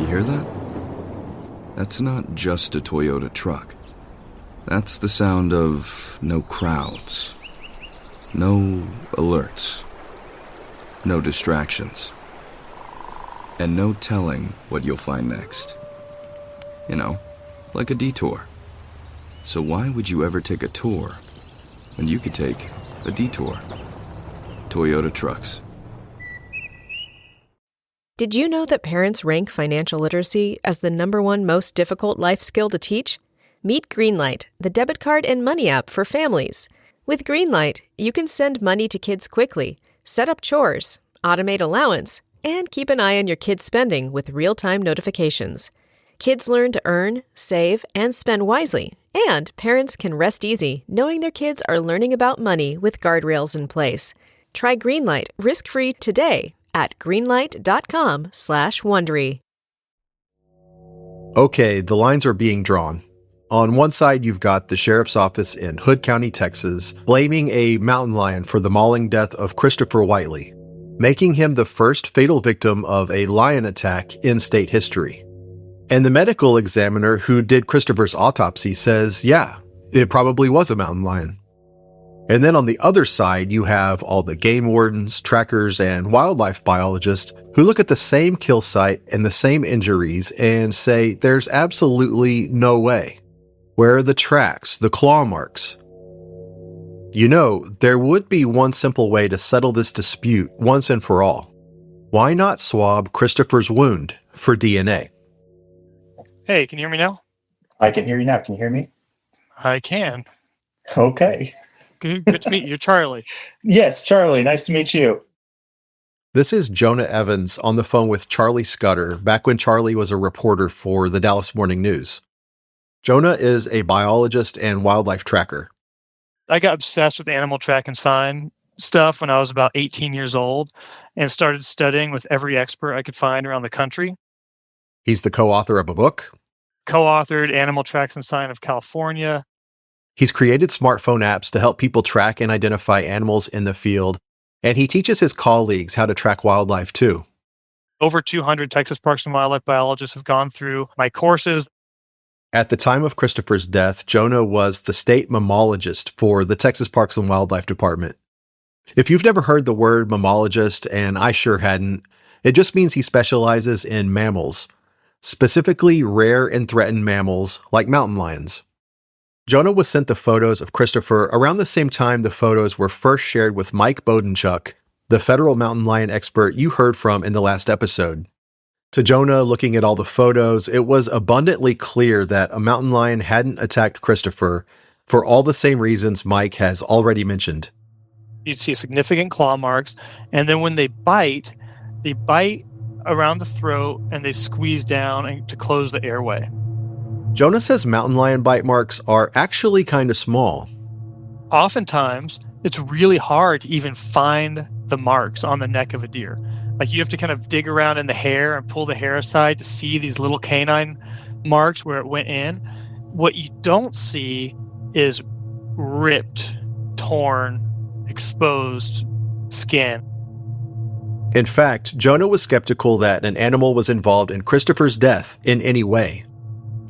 hear that? That's not just a Toyota truck. That's the sound of no crowds, no alerts, no distractions, and no telling what you'll find next. You know, like a detour. So why would you ever take a tour when you could take a detour? Toyota trucks. Did you know that parents rank financial literacy as the #1 most difficult life skill to teach? Meet Greenlight, the debit card and money app for families. With Greenlight, you can send money to kids quickly, set up chores, automate allowance, and keep an eye on your kids' spending with real-time notifications. Kids learn to earn, save, and spend wisely, and parents can rest easy knowing their kids are learning about money with guardrails in place. Try Greenlight risk-free today at greenlight.com/Wondery. Okay, the lines are being drawn. On one side, you've got the sheriff's office in Hood County, Texas, blaming a mountain lion for the mauling death of Christopher Whiteley, making him the first fatal victim of a lion attack in state history. And the medical examiner who did Christopher's autopsy says, yeah, it probably was a mountain lion. And then on the other side, you have all the game wardens, trackers, and wildlife biologists who look at the same kill site and the same injuries and say there's absolutely no way. Where are the tracks, the claw marks? You know, there would be one simple way to settle this dispute once and for all. Why not swab Christopher's wound for DNA? Hey, can you hear me now? I can hear you now. Can you hear me? I can. Okay. Good to meet you. You're Charlie. Yes, Charlie. Nice to meet you. This is Jonah Evans on the phone with Charlie Scudder back when Charlie was a reporter for the Dallas Morning News. Jonah is a biologist and wildlife tracker. I got obsessed with animal track and sign stuff when I was about 18 years old and started studying with every expert I could find around the country. He's the co-author of a book. Co-authored Animal Tracks and Sign of California. He's created smartphone apps to help people track and identify animals in the field, and he teaches his colleagues how to track wildlife too. Over 200 Texas Parks and Wildlife biologists have gone through my courses. At the time of Christopher's death, Jonah was the state mammologist for the Texas Parks and Wildlife Department. If you've never heard the word mammologist, and I sure hadn't, it just means he specializes in mammals, specifically rare and threatened mammals like mountain lions. Jonah was sent the photos of Christopher around the same time the photos were first shared with Mike Bodenchuk, the federal mountain lion expert you heard from in the last episode. To Jonah, looking at all the photos, it was abundantly clear that a mountain lion hadn't attacked Christopher for all the same reasons Mike has already mentioned. You'd see significant claw marks, and then when they bite around the throat and they squeeze down to close the airway. Jonah says mountain lion bite marks are actually kind of small. Oftentimes, it's really hard to even find the marks on the neck of a deer. Like you have to kind of dig around in the hair and pull the hair aside to see these little canine marks where it went in. What you don't see is ripped, torn, exposed skin. In fact, Jonah was skeptical that an animal was involved in Christopher's death in any way.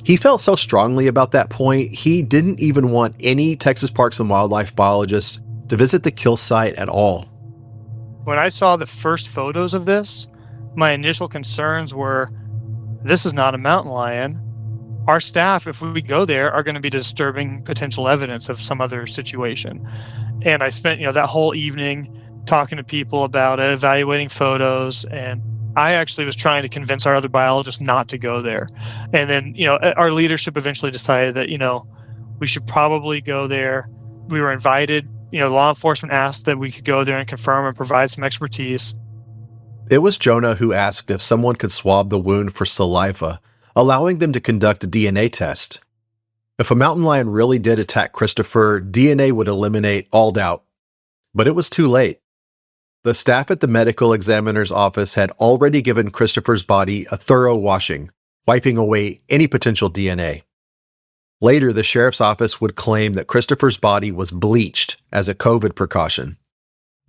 He felt so strongly about that point, he didn't even want any Texas Parks and Wildlife biologists to visit the kill site at all. When I saw the first photos of this, my initial concerns were, this is not a mountain lion. Our staff, if we go there, are going to be disturbing potential evidence of some other situation. And I spent, that whole evening talking to people about it, evaluating photos, and I actually was trying to convince our other biologists not to go there. And then, our leadership eventually decided that, we should probably go there. We were invited. Law enforcement asked that we could go there and confirm and provide some expertise. It was Jonah who asked if someone could swab the wound for saliva, allowing them to conduct a DNA test. If a mountain lion really did attack Christopher, DNA would eliminate all doubt. But it was too late. The staff at the medical examiner's office had already given Christopher's body a thorough washing, wiping away any potential DNA. Later, the sheriff's office would claim that Christopher's body was bleached as a COVID precaution.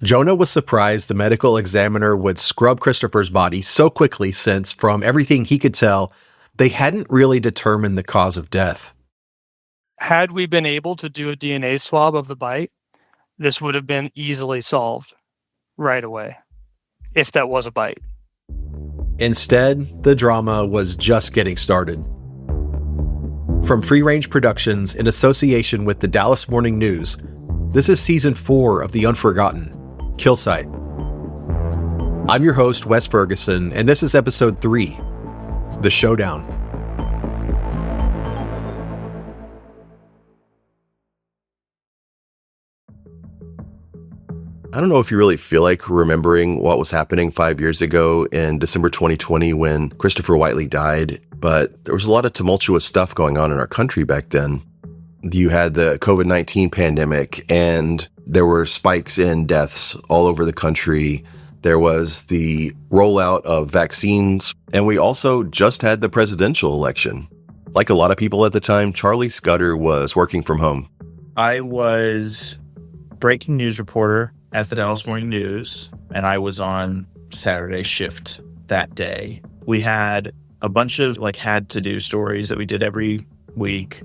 Jonah was surprised the medical examiner would scrub Christopher's body so quickly since, from everything he could tell, they hadn't really determined the cause of death. Had we been able to do a DNA swab of the bite, this would have been easily solved right away, if that was a bite. Instead, the drama was just getting started. From Free Range Productions in association with the Dallas Morning News, this is Season 4 of The Unforgotten, Kill Site. I'm your host, Wes Ferguson, and this is Episode 3, The Showdown. I don't know if you really feel like remembering what was happening 5 years ago in December 2020 when Christopher Whiteley died, but there was a lot of tumultuous stuff going on in our country back then. You had the COVID-19 pandemic, and there were spikes in deaths all over the country. There was the rollout of vaccines, and we also just had the presidential election. Like a lot of people at the time, Charlie Scudder was working from home. I was breaking news reporter at the Dallas Morning News, and I was on Saturday shift that day. We had a bunch of had to do stories that we did every week,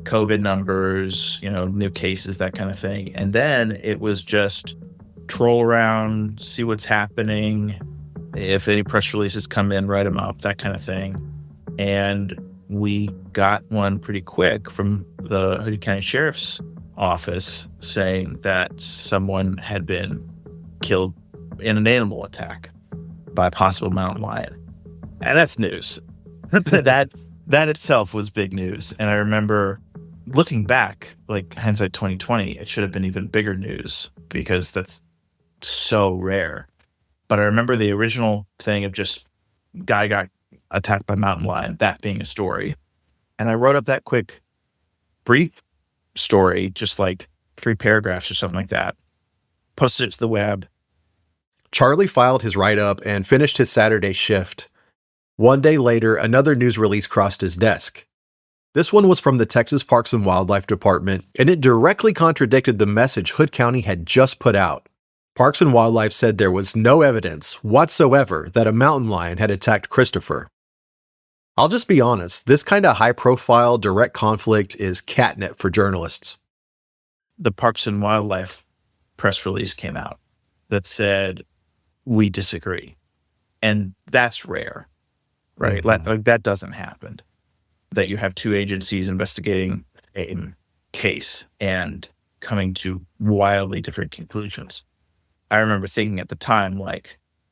COVID numbers, new cases, that kind of thing. And then it was just troll around, see what's happening. If any press releases come in, write them up, that kind of thing. And we got one pretty quick from the Hood County Sheriff's Office saying that someone had been killed in an animal attack by a possible mountain lion. And that's news. That itself was big news. And I remember looking back, hindsight 2020, it should have been even bigger news because that's so rare. But I remember the original thing of just guy got attacked by mountain lion, that being a story. And I wrote up that quick, brief story, just 3 paragraphs or something like that, posted it to the web. Charlie filed his write-up and finished his Saturday shift. One day later, another news release crossed his desk. This one was from the Texas Parks and Wildlife Department, and it directly contradicted the message Hood County had just put out. Parks and Wildlife said there was no evidence whatsoever that a mountain lion had attacked Christopher. I'll just be honest, this kind of high-profile direct conflict is catnip for journalists. The Parks and Wildlife press release came out that said, we disagree. And that's rare, right? Mm-hmm. That doesn't happen. That you have 2 agencies investigating a case and coming to wildly different conclusions. I remember thinking at the time,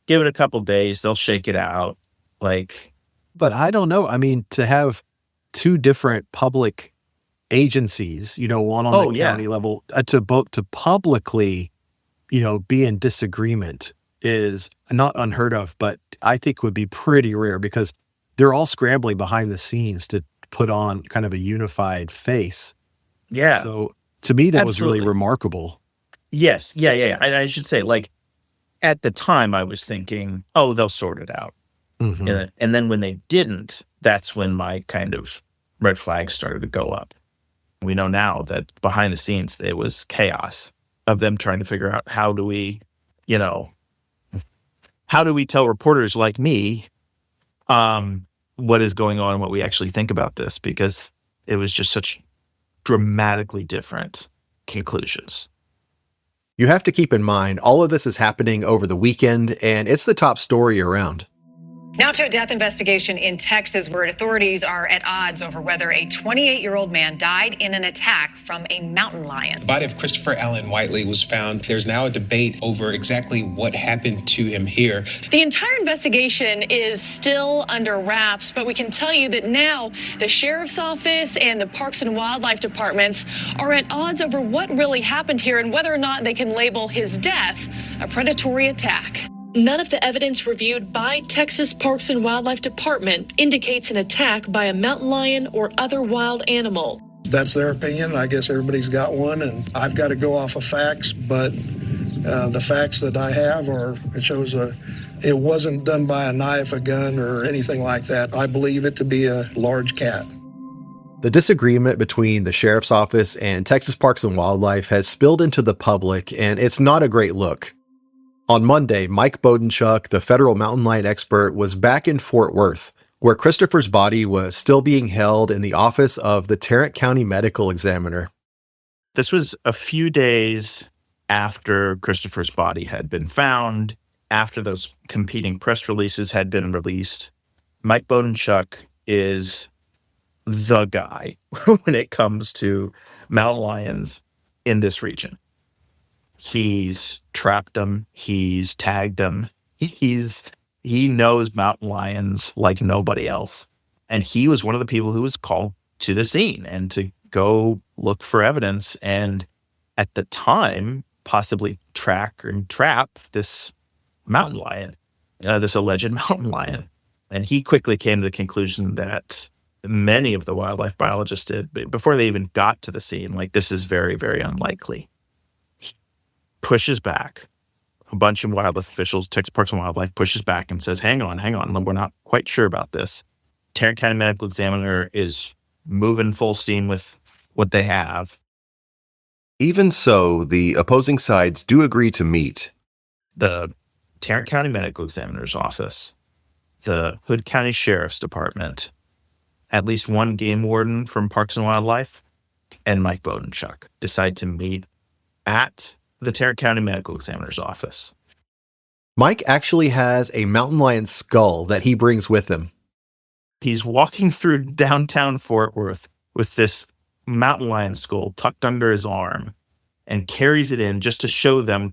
give it a couple days, they'll shake it out. But I don't know. I mean, to have 2 different public agencies, one on the county level, to publicly, be in disagreement is not unheard of, but I think would be pretty rare because they're all scrambling behind the scenes to put on kind of a unified face. Yeah. So to me, that Absolutely. was really remarkable. Yes. Yeah. And I should say, at the time I was thinking, oh, they'll sort it out. Mm-hmm. And then when they didn't, that's when my kind of red flags started to go up. We know now that behind the scenes, there was chaos of them trying to figure out how do we tell reporters like me what is going on and what we actually think about this, because it was just such dramatically different conclusions. You have to keep in mind, all of this is happening over the weekend, and it's the top story around. Now to a death investigation in Texas where authorities are at odds over whether a 28-year-old man died in an attack from a mountain lion. The body of Christopher Allen Whiteley was found. There's now a debate over exactly what happened to him here. The entire investigation is still under wraps, but we can tell you that now the Sheriff's Office and the Parks and Wildlife Departments are at odds over what really happened here and whether or not they can label his death a predatory attack. None of the evidence reviewed by Texas Parks and Wildlife Department indicates an attack by a mountain lion or other wild animal. That's their opinion. I guess everybody's got one, and I've got to go off of facts, but the facts that I have it shows it wasn't done by a knife, a gun, or anything like that. I believe it to be a large cat. The disagreement between the sheriff's office and Texas Parks and Wildlife has spilled into the public, and it's not a great look. On Monday, Mike Bodenchuk, the federal mountain lion expert, was back in Fort Worth, where Christopher's body was still being held in the office of the Tarrant County Medical Examiner. This was a few days after Christopher's body had been found, after those competing press releases had been released. Mike Bodenchuk is the guy when it comes to mountain lions in this region. He's trapped them. He's tagged them. He knows mountain lions like nobody else. And he was one of the people who was called to the scene and to go look for evidence and at the time possibly track and trap this mountain lion, this alleged mountain lion. And he quickly came to the conclusion that many of the wildlife biologists did before they even got to the scene, like, this is very, very unlikely. He pushes back. A bunch of wildlife officials, Texas Parks and Wildlife, pushes back and says, hang on, we're not quite sure about this. Tarrant County Medical Examiner is moving full steam with what they have. Even so, the opposing sides do agree to meet. The Tarrant County Medical Examiner's office, the Hood County Sheriff's Department, at least one game warden from Parks and Wildlife, and Mike Bodenchuk decide to meet at the Tarrant County Medical Examiner's office. Mike actually has a mountain lion skull that he brings with him. He's walking through downtown Fort Worth with this mountain lion skull tucked under his arm and carries it in just to show them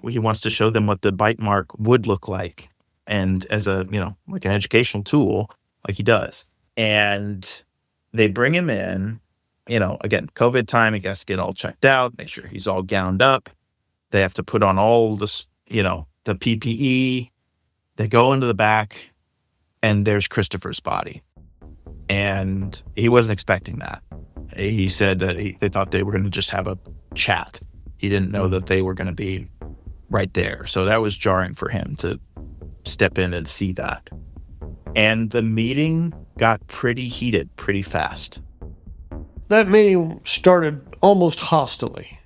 he wants to show them what the bite mark would look like. And as a, like an educational tool, like he does. And they bring him in, again, COVID time, he has to get all checked out, make sure he's all gowned up. They have to put on all this, the PPE. They go into the back and there's Christopher's body. And he wasn't expecting that. He said that they thought they were going to just have a chat. He didn't know that they were going to be right there. So that was jarring for him to step in and see that. And the meeting got pretty heated pretty fast. That meeting started almost hostilely.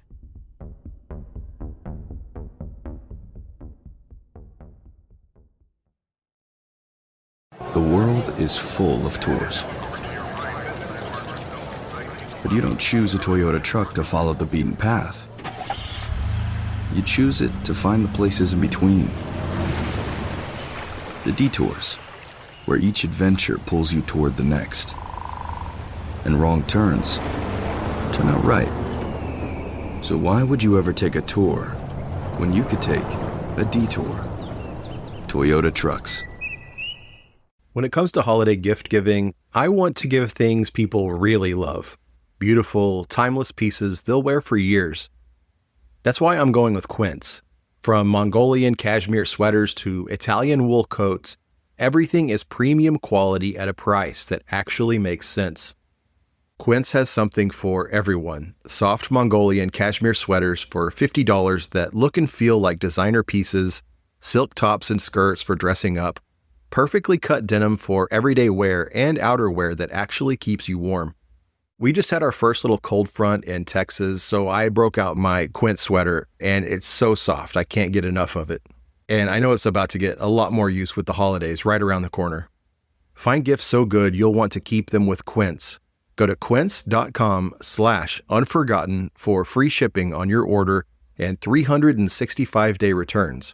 The world is full of tours. But you don't choose a Toyota truck to follow the beaten path. You choose it to find the places in between. The detours, where each adventure pulls you toward the next. And wrong turns turn out right. So why would you ever take a tour when you could take a detour? Toyota Trucks. When it comes to holiday gift giving, I want to give things people really love. Beautiful, timeless pieces they'll wear for years. That's why I'm going with Quince. From Mongolian cashmere sweaters to Italian wool coats, everything is premium quality at a price that actually makes sense. Quince has something for everyone. Soft Mongolian cashmere sweaters for $50 that look and feel like designer pieces, silk tops and skirts for dressing up, perfectly cut denim for everyday wear, and outerwear that actually keeps you warm. We just had our first little cold front in Texas, so I broke out my Quince sweater, and it's so soft, I can't get enough of it. And I know it's about to get a lot more use with the holidays right around the corner. Find gifts so good you'll want to keep them with Quince. Go to quince.com/unforgotten for free shipping on your order and 365-day returns.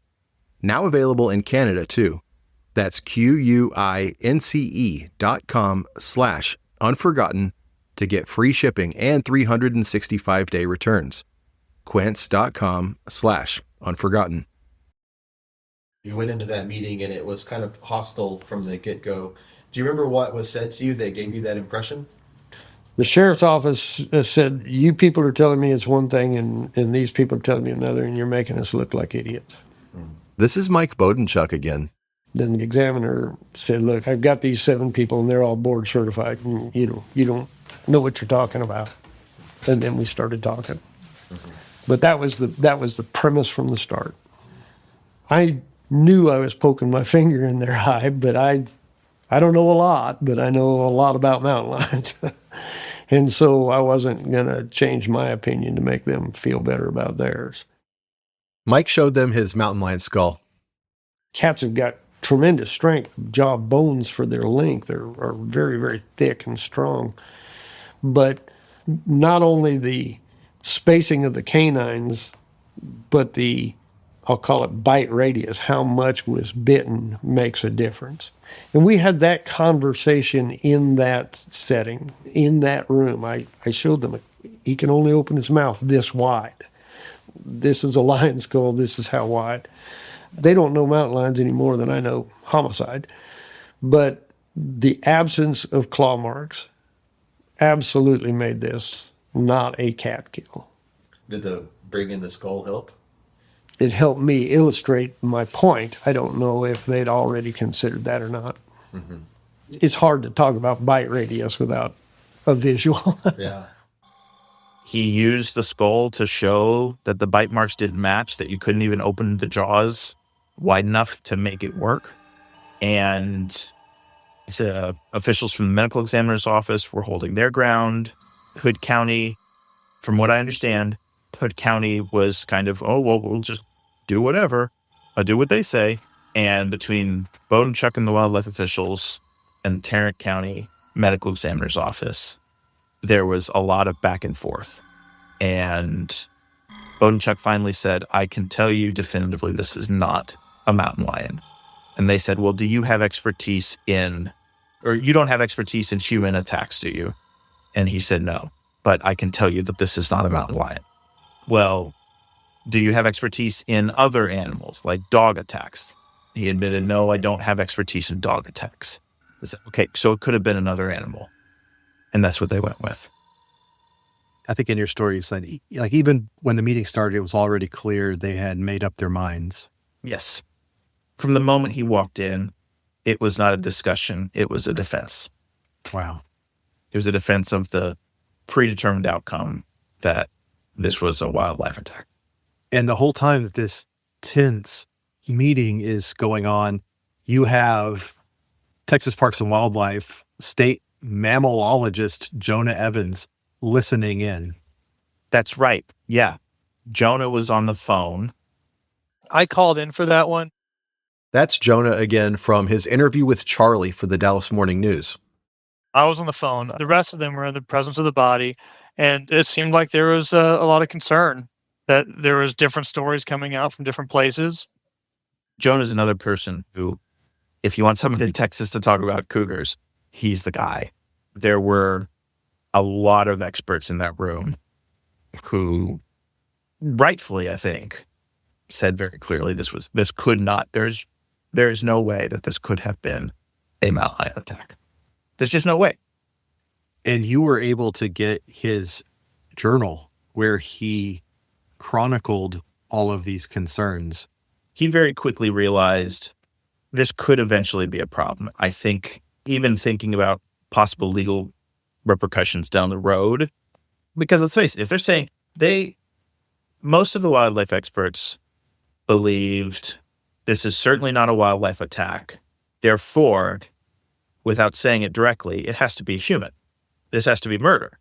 Now available in Canada too. That's QUINCE.com/unforgotten to get free shipping and 365-day returns. Quince.com/unforgotten. You went into that meeting and it was kind of hostile from the get-go. Do you remember what was said to you that gave you that impression? The sheriff's office said, you people are telling me it's one thing and these people are telling me another, and you're making us look like idiots. This is Mike Bodenchuk again. Then the examiner said, look, I've got these 7 people and they're all board certified. And you don't know what you're talking about. And then we started talking. Mm-hmm. But that was the premise from the start. I knew I was poking my finger in their eye, but I don't know a lot, but I know a lot about mountain lions. And so I wasn't going to change my opinion to make them feel better about theirs. Mike showed them his mountain lion skull. Cats have got tremendous strength. Jaw bones for their length are very, very thick and strong. But not only the spacing of the canines, but the, I'll call it bite radius, how much was bitten makes a difference. And we had that conversation in that setting, in that room. I showed them, he can only open his mouth this wide. This is a lion skull, this is how wide. They don't know mountain lions any more than I know homicide. But the absence of claw marks absolutely made this not a cat kill. Did the bring in the skull help? It helped me illustrate my point. I don't know if they'd already considered that or not. Mm-hmm. It's hard to talk about bite radius without a visual. Yeah. He used the skull to show that the bite marks didn't match, that you couldn't even open the jaws wide enough to make it work. And the officials from the medical examiner's office were holding their ground. Hood County, from what I understand, Hood County was kind of, oh, well, we'll just do whatever. I'll do what they say. And between Bowden Chuck and the wildlife officials and Tarrant County medical examiner's office, there was a lot of back and forth. And Bowden Chuck finally said, I can tell you definitively this is not a mountain lion. And they said, well, do you have expertise or you don't have expertise in human attacks, do you? And he said, no, but I can tell you that this is not a mountain lion. Well, do you have expertise in other animals, like dog attacks? He admitted, no, I don't have expertise in dog attacks. I said, okay, so it could have been another animal. And that's what they went with. I think in your story you said, like, even when the meeting started, it was already clear they had made up their minds. Yes. From the moment he walked in, it was not a discussion. It was a defense. Wow. It was a defense of the predetermined outcome that this was a wildlife attack. And the whole time that this tense meeting is going on, you have Texas Parks and Wildlife state mammalologist Jonah Evans listening in. That's right. Yeah. Jonah was on the phone. I called in for that one. That's Jonah again from his interview with Charlie for the Dallas Morning News. I was on the phone. The rest of them were in the presence of the body, and it seemed like there was a lot of concern that there was different stories coming out from different places. Jonah's another person who, if you want someone in Texas to talk about cougars, he's the guy. There were a lot of experts in that room who, rightfully, I think, said very clearly this could not, there is no way that this could have been a mountain lion attack. There's just no way. And you were able to get his journal where he chronicled all of these concerns. He very quickly realized this could eventually be a problem. I think even thinking about possible legal repercussions down the road, because let's face it, if they're saying most of the wildlife experts believed this is certainly not a wildlife attack. Therefore, without saying it directly, it has to be human. This has to be murder.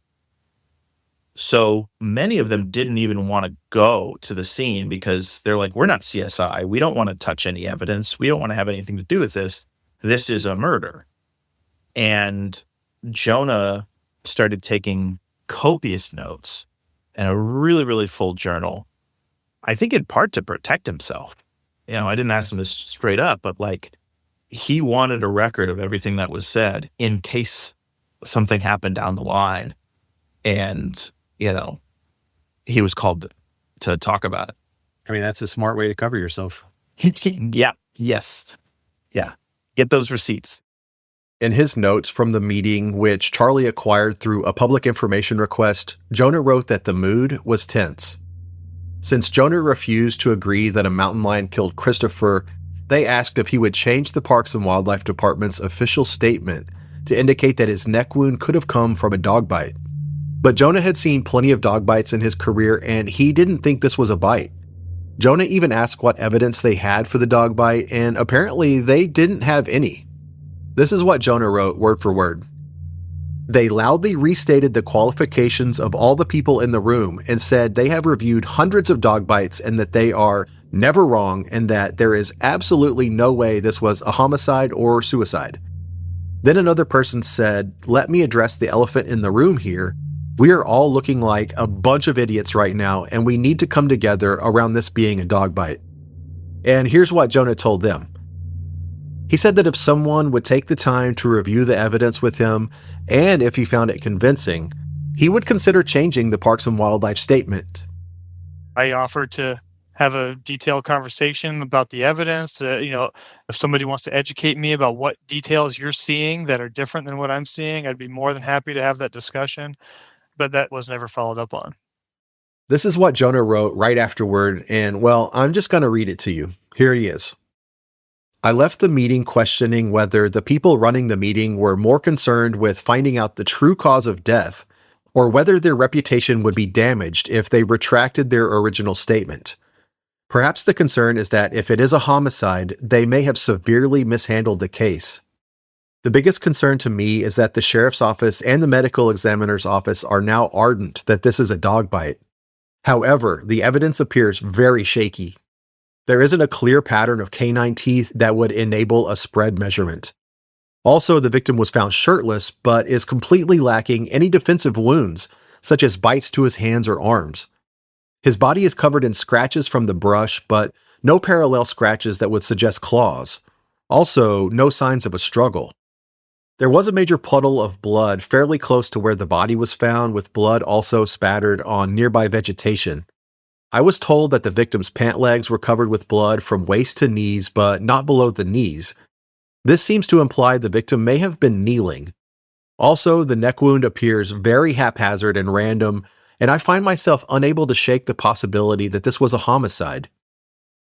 So many of them didn't even want to go to the scene because they're like, we're not CSI. We don't want to touch any evidence. We don't want to have anything to do with this. This is a murder. And Jonah started taking copious notes and a really, really full journal, I think in part to protect himself. You know, I didn't ask him this straight up, but like he wanted a record of everything that was said in case something happened down the line. And, you know, he was called to talk about it. I mean, that's a smart way to cover yourself. Yeah. Yes. Yeah. Get those receipts. In his notes from the meeting, which Charlie acquired through a public information request, Jonah wrote that the mood was tense. Since Jonah refused to agree that a mountain lion killed Christopher, they asked if he would change the Parks and Wildlife Department's official statement to indicate that his neck wound could have come from a dog bite. But Jonah had seen plenty of dog bites in his career, and he didn't think this was a bite. Jonah even asked what evidence they had for the dog bite, and apparently they didn't have any. This is what Jonah wrote word for word. They loudly restated the qualifications of all the people in the room and said they have reviewed hundreds of dog bites and that they are never wrong and that there is absolutely no way this was a homicide or suicide. Then another person said, "Let me address the elephant in the room here. We are all looking like a bunch of idiots right now, and we need to come together around this being a dog bite." And here's what Jonah told them. He said that if someone would take the time to review the evidence with him, and if he found it convincing, he would consider changing the Parks and Wildlife statement. I offered to have a detailed conversation about the evidence. If somebody wants to educate me about what details you're seeing that are different than what I'm seeing, I'd be more than happy to have that discussion. But that was never followed up on. This is what Jonah wrote right afterward, and well, I'm just going to read it to you. Here he is. "I left the meeting questioning whether the people running the meeting were more concerned with finding out the true cause of death or whether their reputation would be damaged if they retracted their original statement. Perhaps the concern is that if it is a homicide, they may have severely mishandled the case. The biggest concern to me is that the sheriff's office and the medical examiner's office are now ardent that this is a dog bite. However, the evidence appears very shaky. There isn't a clear pattern of canine teeth that would enable a spread measurement. Also, the victim was found shirtless, but is completely lacking any defensive wounds, such as bites to his hands or arms. His body is covered in scratches from the brush, but no parallel scratches that would suggest claws. Also, no signs of a struggle. There was a major puddle of blood fairly close to where the body was found, with blood also spattered on nearby vegetation. I was told that the victim's pant legs were covered with blood from waist to knees, but not below the knees. This seems to imply the victim may have been kneeling. Also, the neck wound appears very haphazard and random, and I find myself unable to shake the possibility that this was a homicide.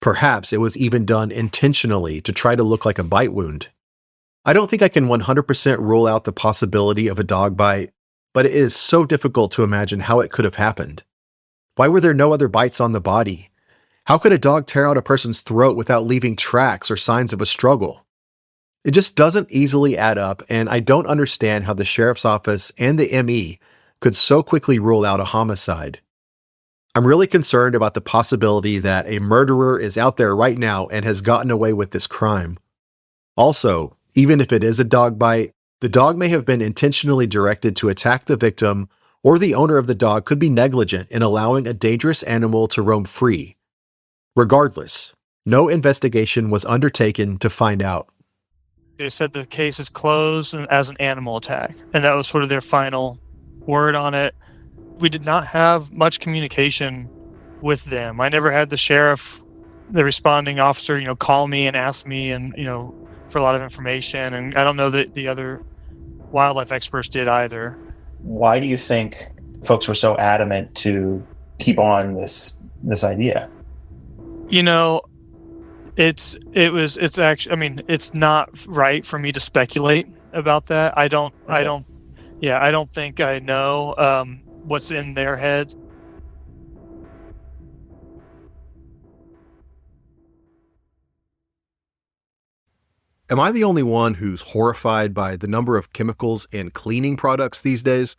Perhaps it was even done intentionally to try to look like a bite wound. I don't think I can 100% rule out the possibility of a dog bite, but it is so difficult to imagine how it could have happened. Why were there no other bites on the body? How could a dog tear out a person's throat without leaving tracks or signs of a struggle? It just doesn't easily add up, and I don't understand how the sheriff's office and the ME could so quickly rule out a homicide. I'm really concerned about the possibility that a murderer is out there right now and has gotten away with this crime. Also, even if it is a dog bite, the dog may have been intentionally directed to attack the victim, or the owner of the dog could be negligent in allowing a dangerous animal to roam free. Regardless, no investigation was undertaken to find out. They said the case is closed as an animal attack, and that was sort of their final word on it. We did not have much communication with them. I never had the sheriff, the responding officer, call me and ask me and, for a lot of information. And I don't know that the other wildlife experts did either. Why do you think folks were so adamant to keep on this idea? It's not right for me to speculate about that. I don't think I know what's in their heads. Am I the only one who's horrified by the number of chemicals in cleaning products these days?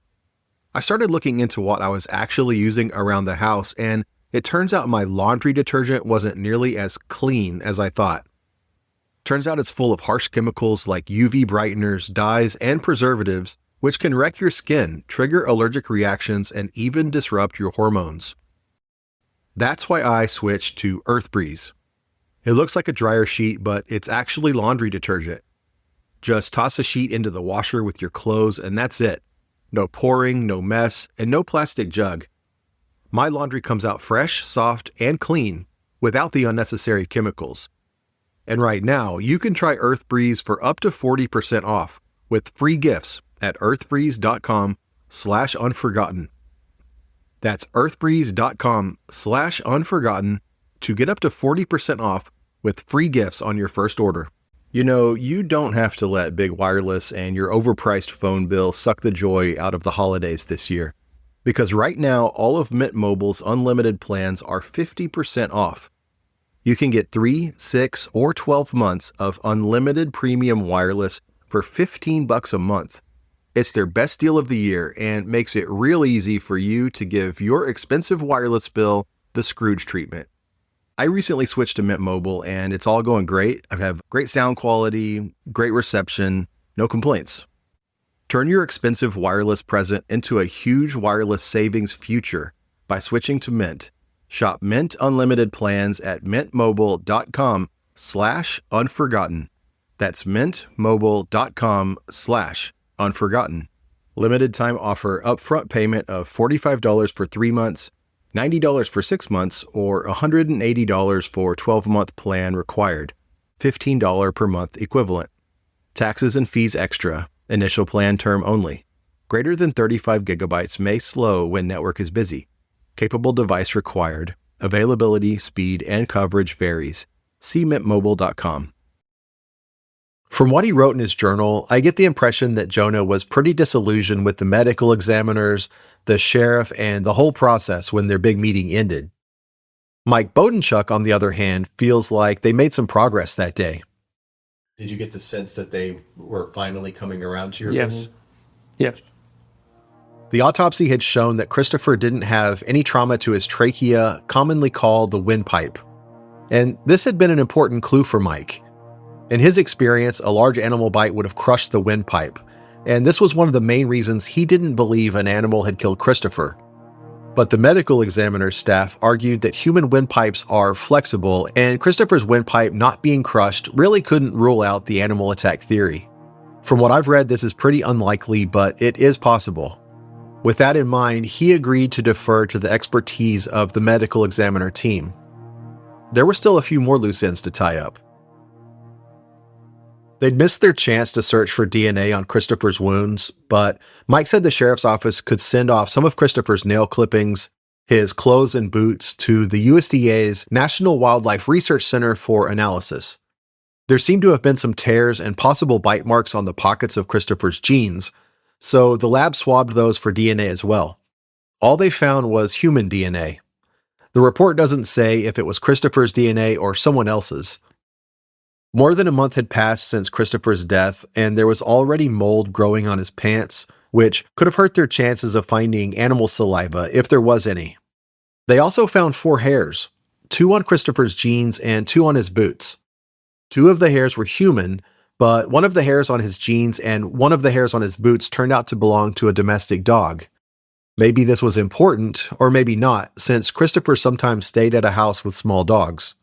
I started looking into what I was actually using around the house, and it turns out my laundry detergent wasn't nearly as clean as I thought. Turns out it's full of harsh chemicals like UV brighteners, dyes, and preservatives, which can wreck your skin, trigger allergic reactions, and even disrupt your hormones. That's why I switched to Earth Breeze. It looks like a dryer sheet, but it's actually laundry detergent. Just toss a sheet into the washer with your clothes, and that's it. No pouring, no mess, and no plastic jug. My laundry comes out fresh, soft, and clean without the unnecessary chemicals. And right now, you can try Earth Breeze for up to 40% off with free gifts at earthbreeze.com/unforgotten. That's earthbreeze.com/unforgotten to get up to 40% off with free gifts on your first order. You don't have to let big wireless and your overpriced phone bill suck the joy out of the holidays this year. Because right now, all of Mint Mobile's unlimited plans are 50% off. You can get 3, 6, or 12 months of unlimited premium wireless for $15 a month. It's their best deal of the year and makes it real easy for you to give your expensive wireless bill the Scrooge treatment. I recently switched to Mint Mobile and it's all going great. I have great sound quality, great reception, no complaints. Turn your expensive wireless present into a huge wireless savings future by switching to Mint. Shop Mint Unlimited plans at mintmobile.com/unforgotten. That's mintmobile.com/unforgotten. Limited time offer upfront payment of $45 for 3 months, $90 for 6 months, or $180 for 12-month plan required. $15 per month equivalent. Taxes and fees extra. Initial plan term only. Greater than 35 gigabytes may slow when network is busy. Capable device required. Availability, speed, and coverage varies. See mintmobile.com. From what he wrote in his journal, I get the impression that Jonah was pretty disillusioned with the medical examiners, the sheriff, and the whole process when their big meeting ended. Mike Bodenchuk, on the other hand, feels like they made some progress that day. Did you get the sense that they were finally coming around to your Yes. opinion? Yes. The autopsy had shown that Christopher didn't have any trauma to his trachea, commonly called the windpipe. And this had been an important clue for Mike. In his experience, a large animal bite would have crushed the windpipe, and this was one of the main reasons he didn't believe an animal had killed Christopher. But the medical examiner's staff argued that human windpipes are flexible, and Christopher's windpipe not being crushed really couldn't rule out the animal attack theory. From what I've read, this is pretty unlikely, but it is possible. With that in mind, he agreed to defer to the expertise of the medical examiner team. There were still a few more loose ends to tie up. They'd missed their chance to search for DNA on Christopher's wounds, but Mike said the sheriff's office could send off some of Christopher's nail clippings, his clothes and boots to the USDA's National Wildlife Research Center for analysis. There seemed to have been some tears and possible bite marks on the pockets of Christopher's jeans, so the lab swabbed those for DNA as well. All they found was human DNA. The report doesn't say if it was Christopher's DNA or someone else's. More than a month had passed since Christopher's death, and there was already mold growing on his pants, which could have hurt their chances of finding animal saliva if there was any. They also found 4 hairs, 2 on Christopher's jeans and 2 on his boots. 2 of the hairs were human, but one of the hairs on his jeans and one of the hairs on his boots turned out to belong to a domestic dog. Maybe this was important, or maybe not, since Christopher sometimes stayed at a house with small dogs.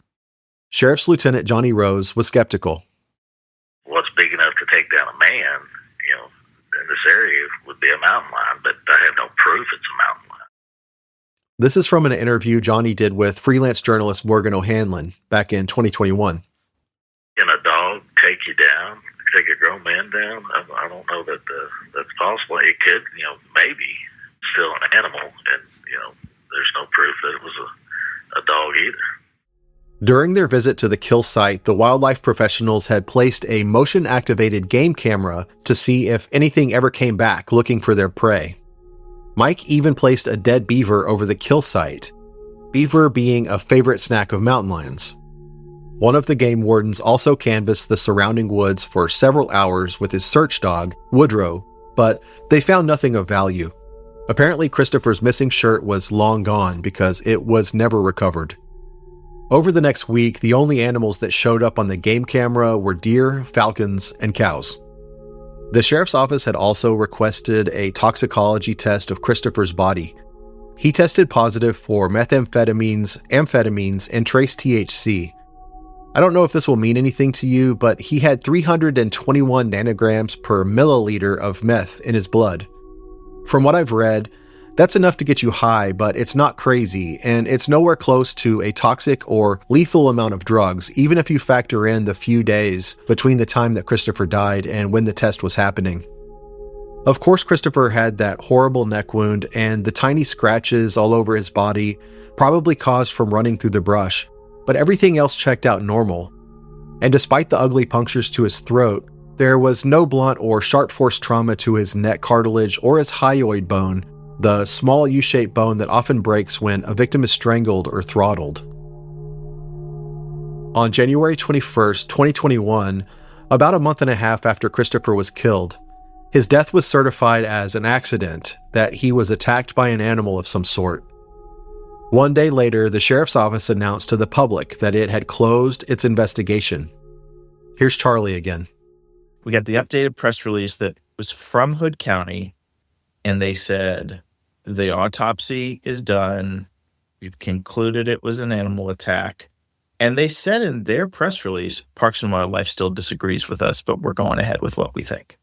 Sheriff's Lieutenant Johnny Rose was skeptical. What's big enough to take down a man, in this area would be a mountain lion, but I have no proof it's a mountain lion. This is from an interview Johnny did with freelance journalist Morgan O'Hanlon back in 2021. Can a dog take you down, take a grown man down? I don't know that that's possible. It could, maybe still an animal, and, there's no proof that it was a dog either. During their visit to the kill site, the wildlife professionals had placed a motion-activated game camera to see if anything ever came back looking for their prey. Mike even placed a dead beaver over the kill site, beaver being a favorite snack of mountain lions. One of the game wardens also canvassed the surrounding woods for several hours with his search dog, Woodrow, but they found nothing of value. Apparently, Christopher's missing shirt was long gone because it was never recovered. Over the next week, the only animals that showed up on the game camera were deer, falcons, and cows. The sheriff's office had also requested a toxicology test of Christopher's body. He tested positive for methamphetamines, amphetamines, and trace THC. I don't know if this will mean anything to you, but he had 321 nanograms per milliliter of meth in his blood. From what I've read, that's enough to get you high, but it's not crazy, and it's nowhere close to a toxic or lethal amount of drugs, even if you factor in the few days between the time that Christopher died and when the test was happening. Of course, Christopher had that horrible neck wound, and the tiny scratches all over his body probably caused from running through the brush, but everything else checked out normal. And despite the ugly punctures to his throat, there was no blunt or sharp force trauma to his neck cartilage or his hyoid bone, the small U-shaped bone that often breaks when a victim is strangled or throttled. On January 21st, 2021, about a month and a half after Christopher was killed, His death was certified as an accident, that he was attacked by an animal of some sort. One day later, the sheriff's office announced to the public that it had closed its investigation. Here's Charlie again. We got the updated press release that was from Hood County, and they said the autopsy is done. We've concluded it was an animal attack. And they said in their press release, Parks and Wildlife still disagrees with us, but we're going ahead with what we think.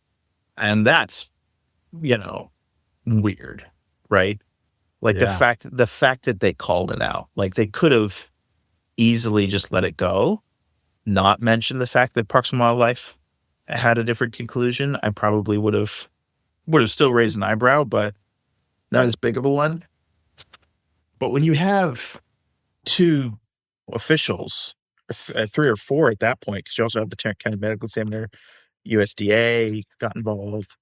And that's, weird, right? Like the fact that they called it out, like they could have easily just let it go, not mention the fact that Parks and Wildlife had a different conclusion. I probably would have still raised an eyebrow, but not as big of a one. But when you have two officials, three or four at that point, because you also have the Tarrant County Medical Examiner, USDA got involved,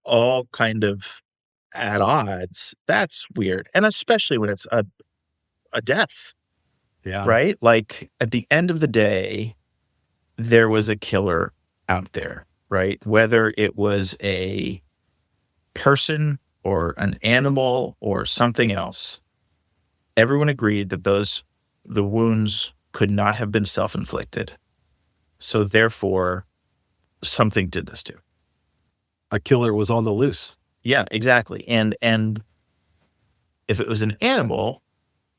all kind of at odds, that's weird. And especially when it's a death. Yeah. Right? Like at the end of the day, there was a killer out there, right? Whether it was a person or an animal or something else, everyone agreed that the wounds could not have been self-inflicted. So therefore, something did this to. A killer was on the loose. Yeah, exactly. And if it was an animal,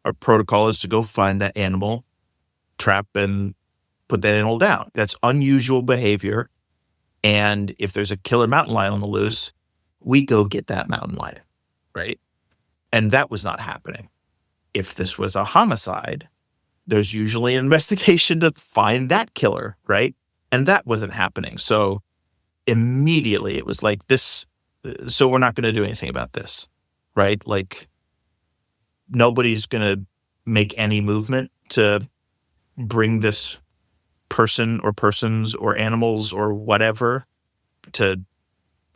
our protocol is to go find that animal, trap and put that animal down. That's unusual behavior. And if there's a killer mountain lion on the loose, we go get that mountain lion, right? And that was not happening. If this was a homicide, there's usually an investigation to find that killer, right? And that wasn't happening. So immediately it was like this, so we're not going to do anything about this, right? Like nobody's going to make any movement to bring this person or persons or animals or whatever to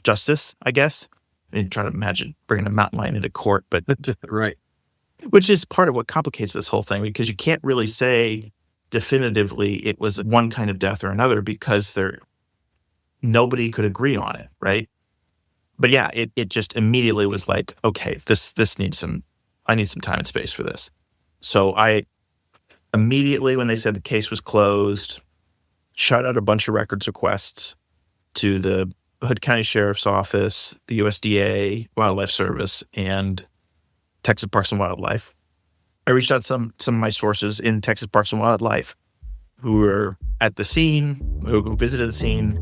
justice, I guess. I mean, try to imagine bringing a mountain lion into court, but right. Which is part of what complicates this whole thing, because you can't really say definitively it was one kind of death or another because nobody could agree on it, right? But yeah, it just immediately was like, okay, this needs I need some time and space for this. So I immediately, when they said the case was closed, shot out a bunch of records requests to the Hood County Sheriff's Office, the USDA, Wildlife Service, and Texas Parks and Wildlife. I reached out to some of my sources in Texas Parks and Wildlife who were at the scene, who visited the scene,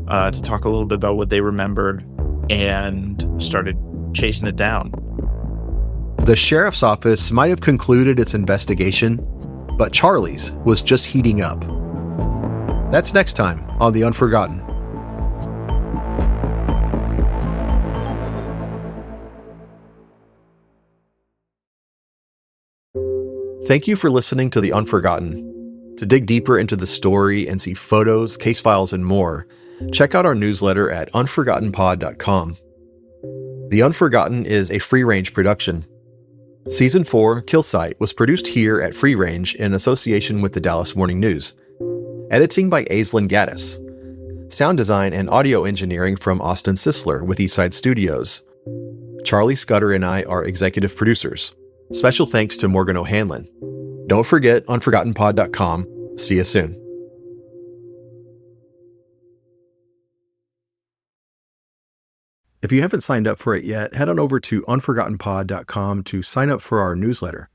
to talk a little bit about what they remembered, and started chasing it down. The sheriff's office might have concluded its investigation, but Charlie's was just heating up. That's next time on The Unforgotten. Thank you for listening to The Unforgotten. To dig deeper into the story and see photos, case files, and more, check out our newsletter at unforgottenpod.com. The Unforgotten is a free-range production. Season 4, Kill Site, was produced here at Free Range in association with the Dallas Morning News. Editing by Aislinn Gaddis. Sound design and audio engineering from Austin Sisler with Eastside Studios. Charlie Scudder and I are executive producers. Special thanks to Morgan O'Hanlon. Don't forget unforgottenpod.com. See you soon. If you haven't signed up for it yet, head on over to unforgottenpod.com to sign up for our newsletter.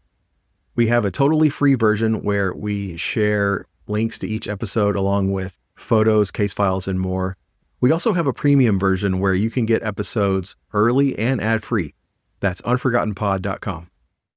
We have a totally free version where we share links to each episode along with photos, case files, and more. We also have a premium version where you can get episodes early and ad-free. That's unforgottenpod.com.